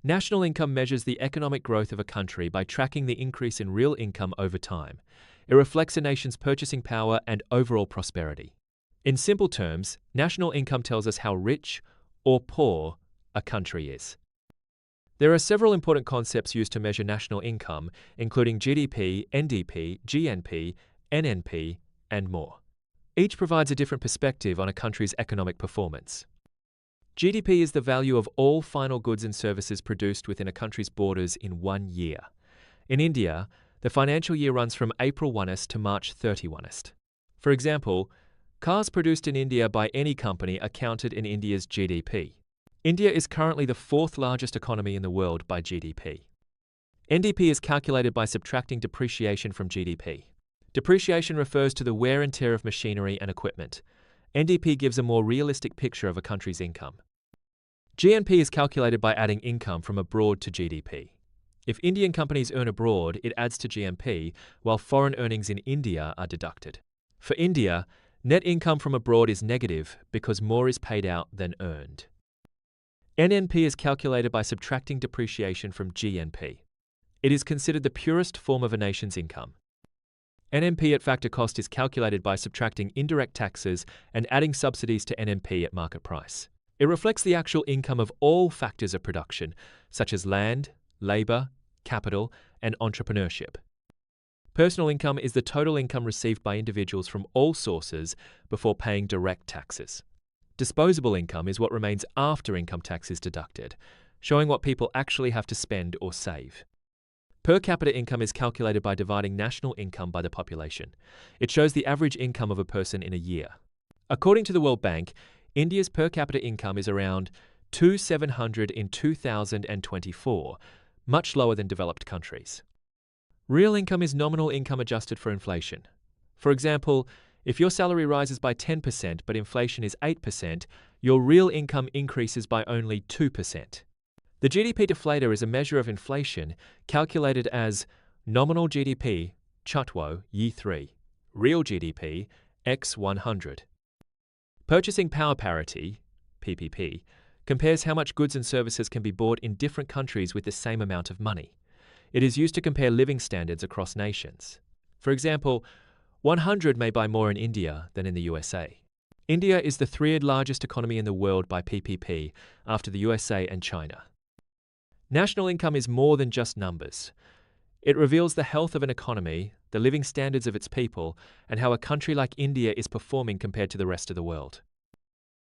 National income measures the economic growth of a country by tracking the increase in real income over time. It reflects a nation's purchasing power and overall prosperity. In simple terms, national income tells us how rich or poor a country is. There are several important concepts used to measure national income, including GDP, NDP, GNP, NNP, and more. Each provides a different perspective on a country's economic performance. GDP is the value of all final goods and services produced within a country's borders in 1 year. In India, the financial year runs from April 1st to March 31st. For example, cars produced in India by any company are counted in India's GDP. India is currently the fourth largest economy in the world by GDP. NDP is calculated by subtracting depreciation from GDP. Depreciation refers to the wear and tear of machinery and equipment. NDP gives a more realistic picture of a country's income. GNP is calculated by adding income from abroad to GDP. If Indian companies earn abroad, it adds to GNP, while foreign earnings in India are deducted. For India, net income from abroad is negative because more is paid out than earned. NNP is calculated by subtracting depreciation from GNP. It is considered the purest form of a nation's income. NNP at factor cost is calculated by subtracting indirect taxes and adding subsidies to NNP at market price. It reflects the actual income of all factors of production, such as land, labor, capital, and entrepreneurship. Personal income is the total income received by individuals from all sources before paying direct taxes. Disposable income is what remains after income tax is deducted, showing what people actually have to spend or save. Per capita income is calculated by dividing national income by the population. It shows the average income of a person in a year. According to the World Bank, India's per capita income is around 2,700 in 2024, much lower than developed countries. Real income is nominal income adjusted for inflation. For example, if your salary rises by 10% but inflation is 8%, your real income increases by only 2%. The GDP deflator is a measure of inflation calculated as nominal GDP, Chutwo, Yi 3, real GDP, X 100. Purchasing power parity, PPP, compares how much goods and services can be bought in different countries with the same amount of money. It is used to compare living standards across nations. For example, 100 may buy more in India than in the USA. India is the third largest economy in the world by PPP after the USA and China. National income is more than just numbers. It reveals the health of an economy, the living standards of its people, and how a country like India is performing compared to the rest of the world.